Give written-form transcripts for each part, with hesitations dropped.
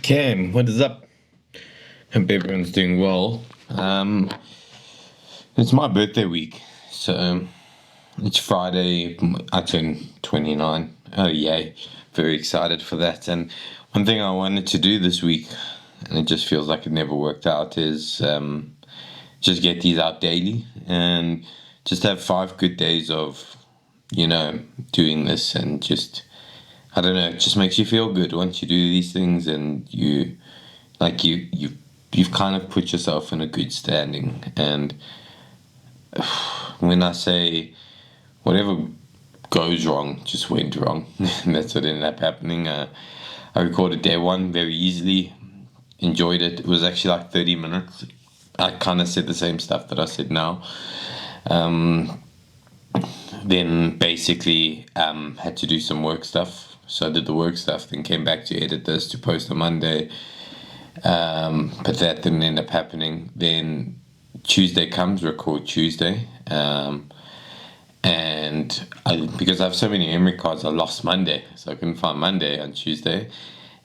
Cam, what is up? Hope everyone's doing well. It's my birthday week, so it's Friday. I turn 29. Oh, yay. Very excited for that. And one thing I wanted to do this week, and it just feels like it never worked out, is just get these out daily and just have 5 good days of, doing this and just, I don't know, it just makes you feel good once you do these things and you've kind of put yourself in a good standing. And when I say whatever goes wrong just went wrong, and that's what ended up happening. I recorded day one very easily, enjoyed it. It was actually like 30 minutes. I kind of said the same stuff that I said now. Then basically had to do some work stuff. So I did the work stuff, then came back to edit this to post on Monday. But that didn't end up happening. Then Tuesday comes, record Tuesday. Because I have so many memory cards, I lost Monday. So I couldn't find Monday on Tuesday.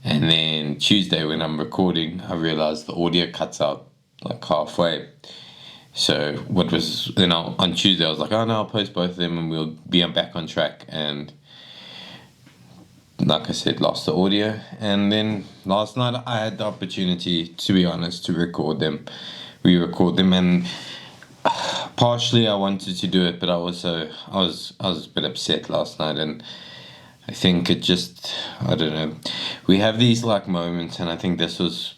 And then Tuesday, when I'm recording, I realized the audio cuts out like halfway. So on Tuesday, I was like, oh no, I'll post both of them and we'll be back on track. And like I said, lost the audio. And then last night I had the opportunity, to be honest, to re-record them. And partially I wanted to do it, but I was a bit upset last night. And I think I don't know. We have these like moments, and I think this was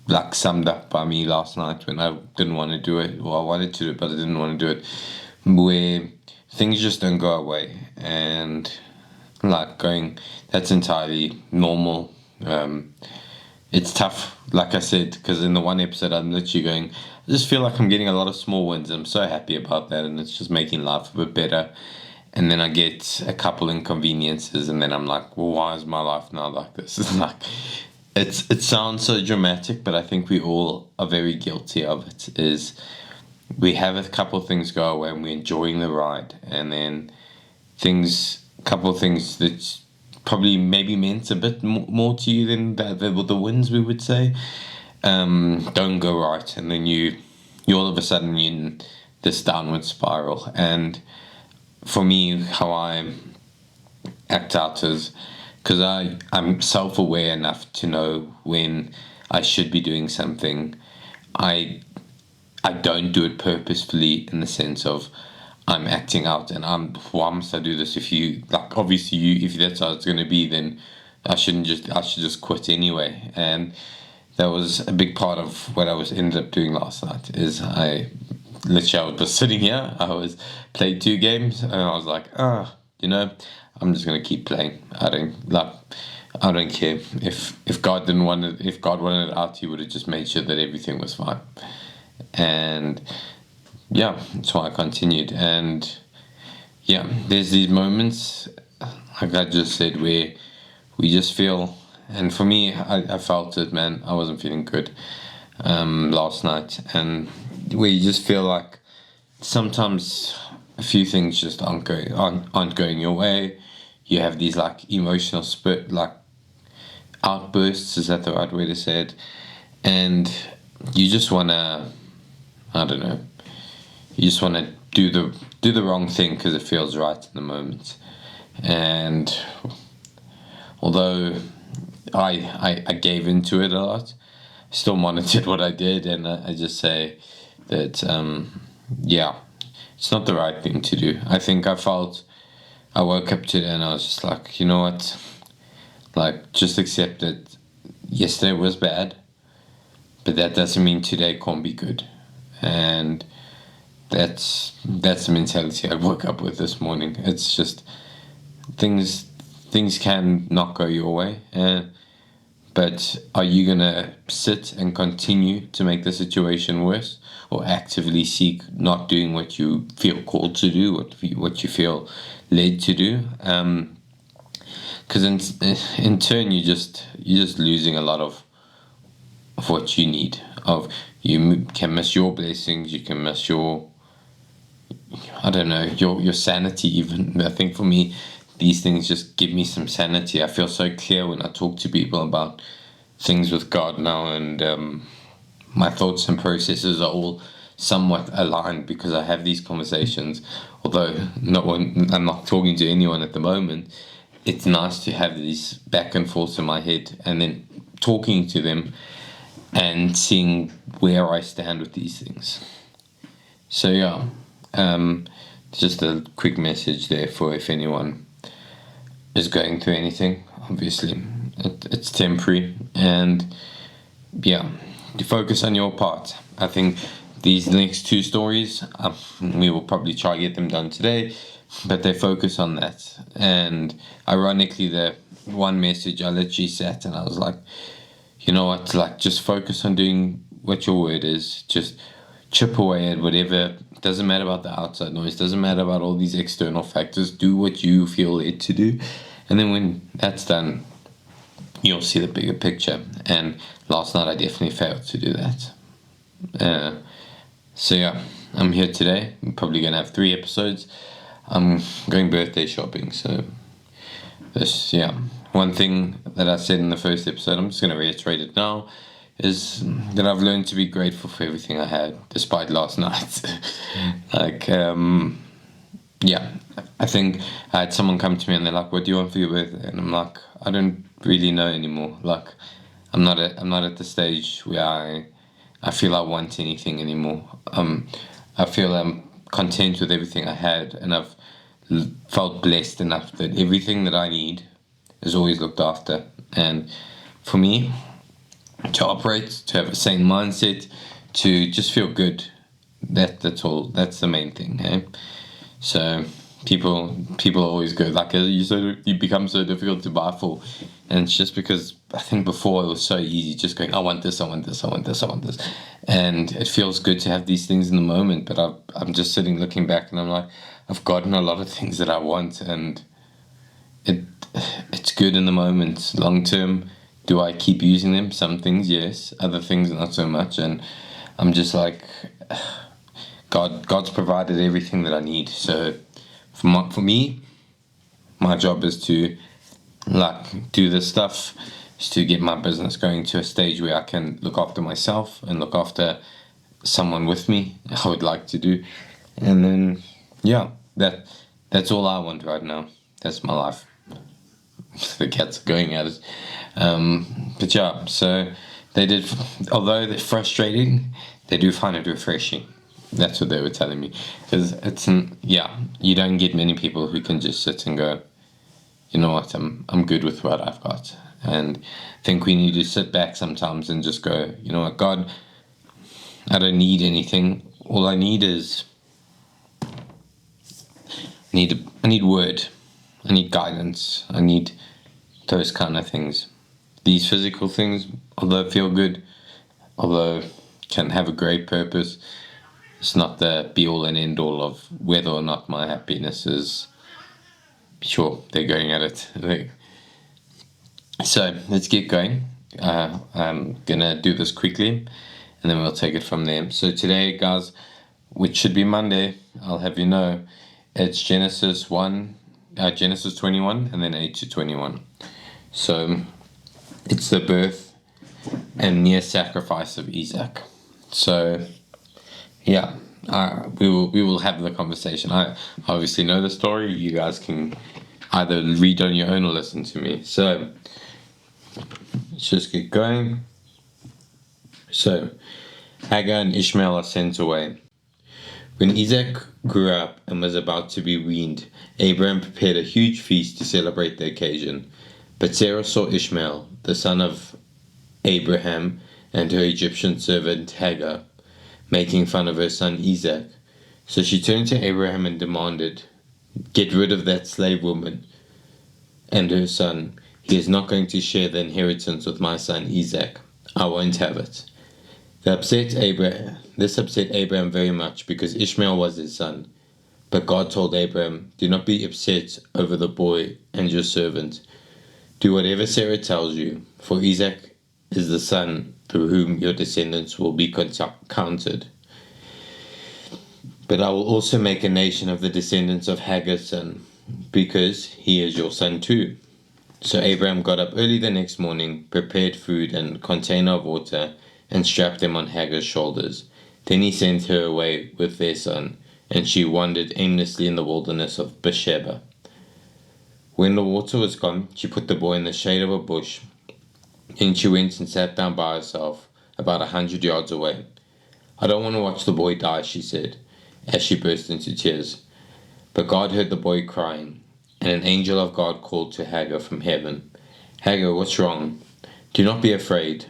like summed up by me last night when I didn't want to do it. Well, I wanted to do it, but I didn't want to do it. Where things just don't go away, and that's entirely normal. It's tough, like I said, because in the one episode I'm literally going, I just feel like I'm getting a lot of small wins. I'm so happy about that, and it's just making life a bit better. And then I get a couple inconveniences, and then I'm like, well, why is my life now like this? It's like, it sounds so dramatic, but I think we all are very guilty of it. Is we have a couple of things go away, and we're enjoying the ride, and then couple of things that probably maybe meant a bit more to you than the wins, we would say, don't go right, and then you all of a sudden you're in this downward spiral. And for me, how I act out is because I'm self-aware enough to know when I should be doing something. I don't do it purposefully in the sense of I'm acting out and why must I do this? If that's how it's going to be, then I should just quit anyway. And that was a big part of what ended up doing last night. Is I was sitting here, played 2 games, and I was like, I'm just gonna keep playing. I don't care if God didn't want it. If God wanted it out, He would have just made sure that everything was fine. And yeah, that's why I continued. And yeah, there's these moments, like I just said, where we just feel. And for me, I felt it, man. I wasn't feeling good last night, and where you just feel like sometimes a few things just aren't going your way. You have these like emotional outbursts. Is that the right way to say it? And you just wanna, I don't know. You just wanna do the wrong thing because it feels right in the moment. And although I gave into it a lot, I still monitored what I did, and I just say that it's not the right thing to do. I think I woke up today and I was just like, you know what, like, just accept that yesterday was bad, but that doesn't mean today can't be good. And that's the mentality I woke up with this morning. It's just things can not go your way, but are you gonna sit and continue to make the situation worse, or actively seek not doing what you feel called to do, what you feel led to do? Because in turn you're just losing a lot of what you need. You can miss your blessings. You can miss your, I don't know, your sanity even. I think for me, these things just give me some sanity. I feel so clear when I talk to people about things with God now, and my thoughts and processes are all somewhat aligned because I have these conversations. Although I'm not talking to anyone at the moment, it's nice to have these back and forths in my head, and then talking to them and seeing where I stand with these things. So yeah, just a quick message there for if anyone is going through anything. Obviously, it's temporary, and yeah, to focus on your part. I think these next two stories, we will probably try to get them done today, but they focus on that. And ironically, the one message I literally sat and I was like, you know what, like just focus on doing what your word is. Just chip away at whatever. Doesn't matter about the outside noise. Doesn't matter about all these external factors. Do what you feel led to do, and then when that's done, you'll see the bigger picture. And last night I definitely failed to do that. So yeah, I'm here today. I'm probably gonna have 3 episodes. I'm going birthday shopping, so this, yeah. One thing that I said in the first episode, I'm just gonna reiterate it now, is that I've learned to be grateful for everything I had, despite last night. Like, yeah, I think I had someone come to me and they're like, "What do you want for your birthday?" And I'm like, "I don't really know anymore. Like, I'm not at the stage where I feel I want anything anymore. I feel I'm content with everything I had, and I've felt blessed enough that everything that I need is always looked after. And for me, to operate, to have a sane mindset, to just feel good. That's all. That's the main thing. Hey? So people always go like, you become so difficult to buy for, and it's just because I think before it was so easy, just going, I want this, I want this, I want this, I want this, and it feels good to have these things in the moment. But I'm just sitting looking back, and I'm like, I've gotten a lot of things that I want, and it's good in the moment. Long term, do I keep using them? Some things, yes. Other things, not so much. And I'm just like, God's provided everything that I need. So for me, my job is to like do this stuff, is to get my business going to a stage where I can look after myself and look after someone with me. I would like to do, and then yeah, that's all I want right now. That's my life. The cats are going at it. But yeah, so they did, although they're frustrating, they do find it refreshing. That's what they were telling me. Because yeah, you don't get many people who can just sit and go, you know what, I'm good with what I've got. And I think we need to sit back sometimes and just go, you know what, God, I don't need anything. All I need is, I need word. I need guidance. I need those kind of things. These physical things, although feel good, although can have a great purpose, it's not the be all and end all of whether or not my happiness is. Sure, they're going at it. So let's get going. I'm gonna do this quickly, and then we'll take it from there. So today, guys, which should be Monday, I'll have you know, it's Genesis 21, and then 8 to 21. So it's the birth and near sacrifice of Isaac. So yeah, we will have the conversation. I obviously know the story. You guys can either read on your own or listen to me. So let's just get going. So Hagar and Ishmael are sent away. When Isaac grew up and was about to be weaned, Abraham prepared a huge feast to celebrate the occasion. But Sarah saw Ishmael, the son of Abraham, and her Egyptian servant Hagar, making fun of her son Isaac. So she turned to Abraham and demanded, "Get rid of that slave woman and her son. He is not going to share the inheritance with my son Isaac. I won't have it." This upset Abraham very much because Ishmael was his son. But God told Abraham, "Do not be upset over the boy and your servant. Do whatever Sarah tells you, for Isaac is the son through whom your descendants will be counted. But I will also make a nation of the descendants of Hagar's son, because he is your son too." So Abraham got up early the next morning, prepared food and a container of water, and strapped them on Hagar's shoulders. Then he sent her away with their son, and she wandered aimlessly in the wilderness of Beersheba. When the water was gone, she put the boy in the shade of a bush. Then she went and sat down by herself, about 100 yards away. "I don't want to watch the boy die," she said, as she burst into tears. But God heard the boy crying, and an angel of God called to Hagar from heaven. "Hagar, what's wrong? Do not be afraid.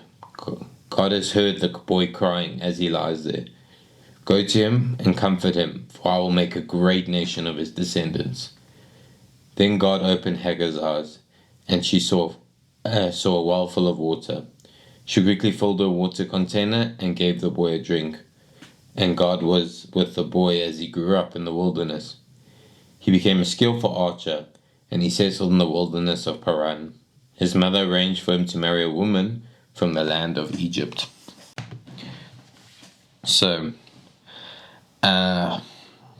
God has heard the boy crying as he lies there. Go to him and comfort him, for I will make a great nation of his descendants." Then God opened Hagar's eyes, and she saw a well full of water. She quickly filled her water container and gave the boy a drink. And God was with the boy as he grew up in the wilderness. He became a skillful archer, and he settled in the wilderness of Paran. His mother arranged for him to marry a woman from the land of Egypt. So,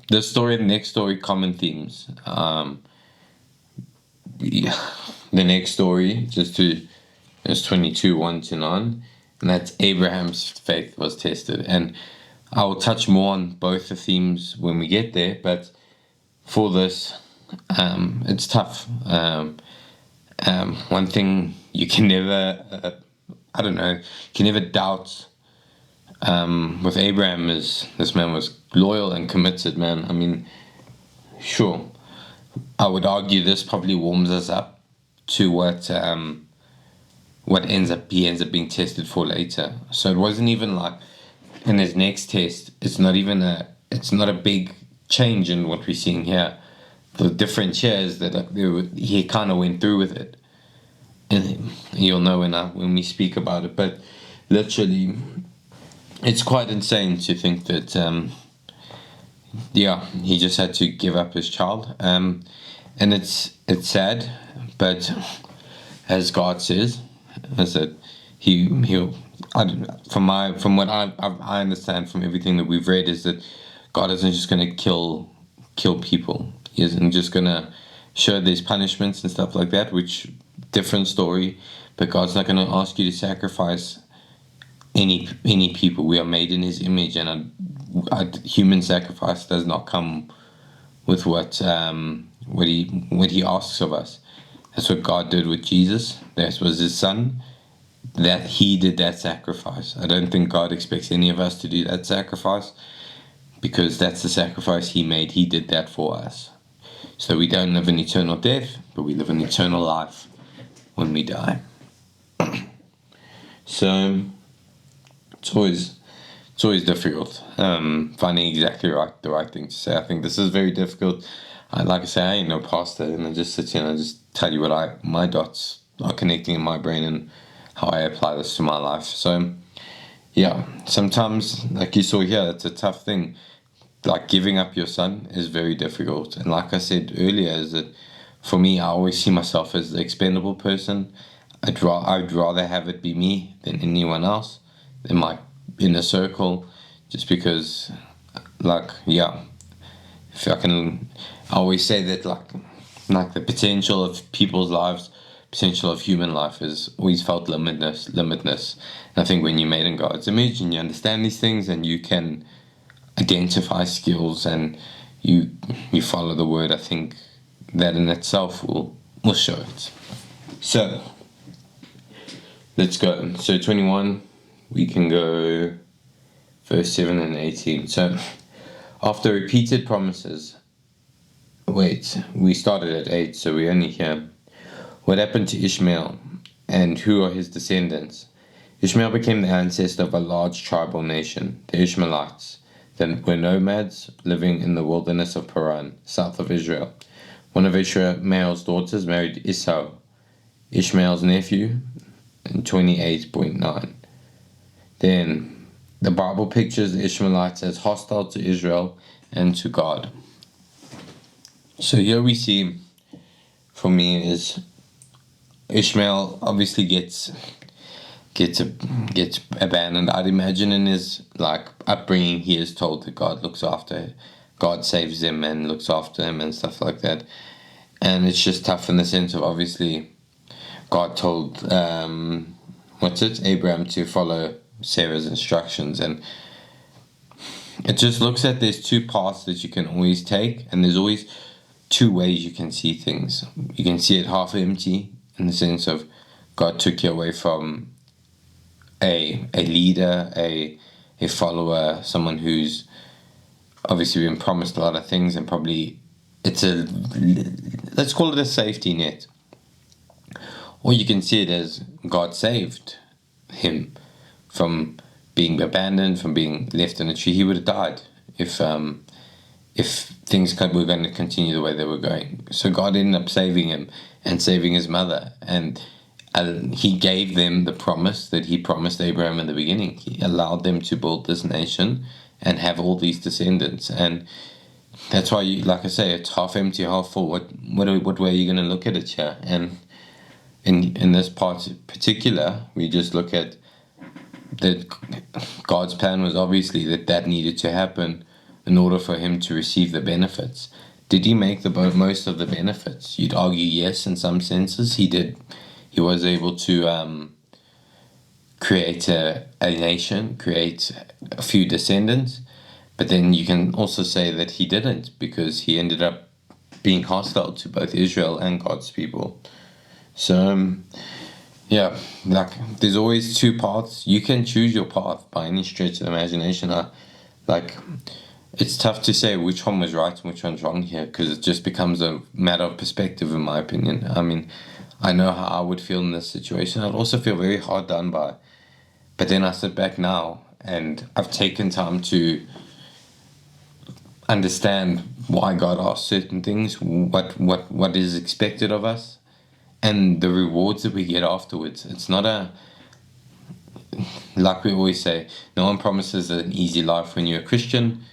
this story and the next story, common themes. The next story, is 22, 1-9, and that's Abraham's faith was tested. And I will touch more on both the themes when we get there, but for this, it's tough. One thing you can never, you can never doubt with Abraham is this man was loyal and committed, man. I mean, sure, I would argue this probably warms us up to what he ends up being tested for later. So it wasn't even like in his next test. It's not a big change in what we're seeing here. The difference here is that he kind of went through with it, and you'll know when we speak about it. But literally, it's quite insane to think that he just had to give up his child, and it's sad, but as God says, is that he'll. I don't know, from what I understand from everything that we've read, is that God isn't just going to kill people. He isn't just going to show there's punishments and stuff like that, which different story. But God's not going to ask you to sacrifice any people. We are made in His image, and human sacrifice does not come with what He asks of us. That's what God did with Jesus. That was His Son. That He did that sacrifice. I don't think God expects any of us to do that sacrifice, because that's the sacrifice He made. He did that for us. So we don't live in eternal death, but we live in eternal life when we die. So it's always difficult finding exactly the right thing to say. I think this is very difficult. Like I say, I ain't no pastor, and I just sit here and I just tell you what my dots are connecting in my brain and how I apply this to my life. So yeah, sometimes, like you saw here, it's a tough thing. Like giving up your son is very difficult. And like I said earlier, is that for me, I always see myself as the expendable person. I'd rather have it be me than anyone else in my inner circle, just because, if I always say that like the potential of people's lives, potential of human life is always felt limitless. And I think when you're made in God's image and you understand these things and you can identify skills and you follow the word, I think that in itself will show it. So let's go. So 21, we can go verse 7 and 18. So after repeated promises, we started at 8, so we're only here. What happened to Ishmael, and who are his descendants? Ishmael became the ancestor of a large tribal nation, the Ishmaelites, that were nomads living in the wilderness of Paran, south of Israel. One of Ishmael's daughters married Esau, Ishmael's nephew, in 28.9. Then the Bible pictures the Ishmaelites as hostile to Israel and to God. So here we see, for me, is Ishmael obviously gets abandoned. I'd imagine in his upbringing, he is told that God saves him and looks after him and stuff like that. And it's just tough in the sense of, obviously, God told Abraham to follow Sarah's instructions, and it just looks at there's two paths that you can always take, and there's always two ways you can see things. You can see it half empty in the sense of God took you away from a leader, a follower, someone who's obviously been promised a lot of things, and probably it's a, let's call it a safety net. Or you can see it as God saved him from being abandoned, from being left in a tree. He would have died if things were going to continue the way they were going. So God ended up saving him and saving his mother, and he gave them the promise that he promised Abraham in the beginning. He allowed them to build this nation and have all these descendants, and that's why, like I say, it's half empty, half full. What way are you going to look at it here? And in this part in particular, we just look at that God's plan was obviously that needed to happen in order for him to receive the benefits. Did he make the most of the benefits? You'd argue yes, in some senses he did. He was able to create a nation, create a few descendants, but then you can also say that he didn't, because he ended up being hostile to both Israel and God's people. So yeah, like there's always two paths. You can choose your path by any stretch of the imagination. It's tough to say which one was right and which one's wrong here, because it just becomes a matter of perspective, in my opinion. I mean, I know how I would feel in this situation. I'd also feel very hard done by. But then I sit back now and I've taken time to understand why God asks certain things, what is expected of us, and the rewards that we get afterwards. It's not like we always say, no one promises an easy life when you're a Christian.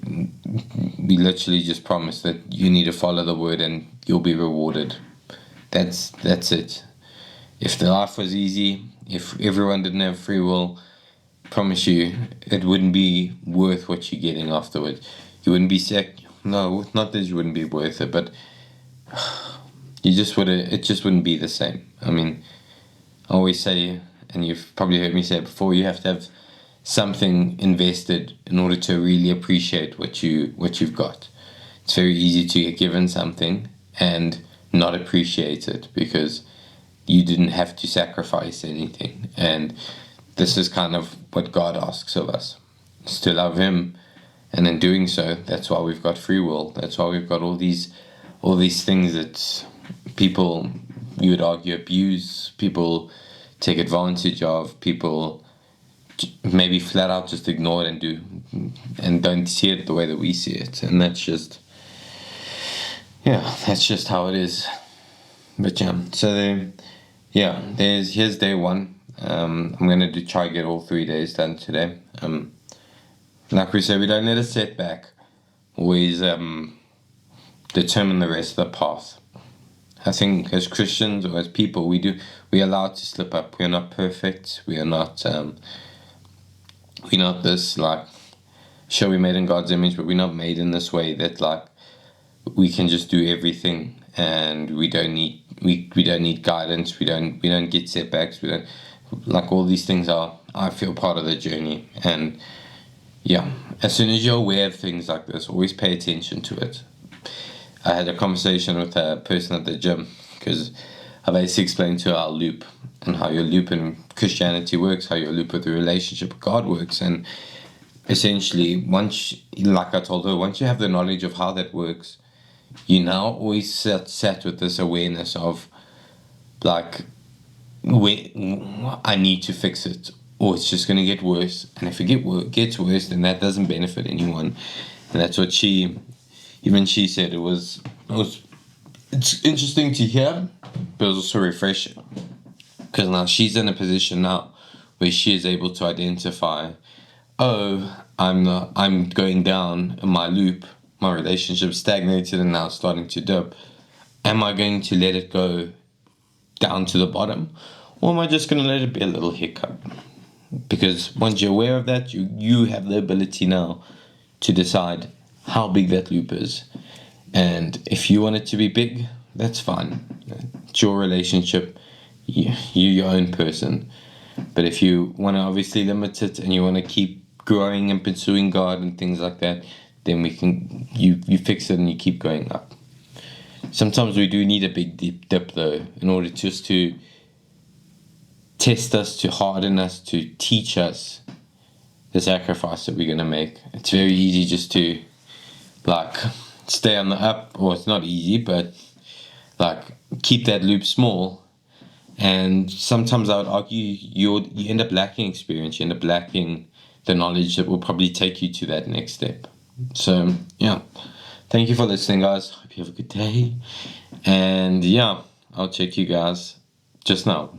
We literally just promise that you need to follow the word and you'll be rewarded. That's it. If the life was easy, if everyone didn't have free will, I promise you, it wouldn't be worth what you're getting afterwards. You wouldn't be sick. No, not that you wouldn't be worth it, but it just wouldn't be the same. I mean, I always say, and you've probably heard me say it before, you have to have something invested in order to really appreciate what you've got. It's very easy to get given something and not appreciate it because you didn't have to sacrifice anything. And this is kind of what God asks of us, is to love him. And in doing so, that's why we've got free will. That's why we've got all these things that people, you would argue, abuse, people take advantage of, people maybe flat out just ignore it and don't see it the way that we see it. And that's just how it is. But here's day one. I'm going to try to get all 3 days done today. Like we say, we don't let a setback always determine the rest of the path. I think as Christians or as people, we're allowed to slip up. We're not perfect. We're not this, like, sure, we're made in God's image, but we're not made in this way that, like, we can just do everything and we don't need guidance. We don't get setbacks. We don't, like, all these things are, I feel, part of the journey. And yeah, as soon as you're aware of things like this, always pay attention to it. I had a conversation with a person at the gym because I basically explained to her our loop and how your loop in Christianity works, how your loop with the relationship with God works. And essentially, like I told her, once you have the knowledge of how that works, you now always sat with this awareness of, like, I need to fix it, or it's just going to get worse. And if it gets worse, then that doesn't benefit anyone. And that's what she said. It's interesting to hear, but it was also refreshing, because now she's in a position now where she is able to identify, I'm going down in my loop, my relationship stagnated and now starting to dip. Am I going to let it go down to the bottom, or am I just going to let it be a little hiccup? Because once you're aware of that, you have the ability now to decide how big that loop is. And if you want it to be big, that's fine. It's your relationship. you're your own person. But if you want to obviously limit it and you want to keep growing and pursuing God and things like that, then we can you fix it and you keep going up. Sometimes we do need a big deep dip though, in order just to test us, to harden us, to teach us the sacrifice that we're gonna make. It's very easy just to like stay on the up, or it's not easy, but like keep that loop small. And sometimes I would argue you end up lacking experience, you end up lacking the knowledge that will probably take you to that next step. So yeah, thank you for listening, guys. Hope you have a good day. And yeah, I'll check you guys just now.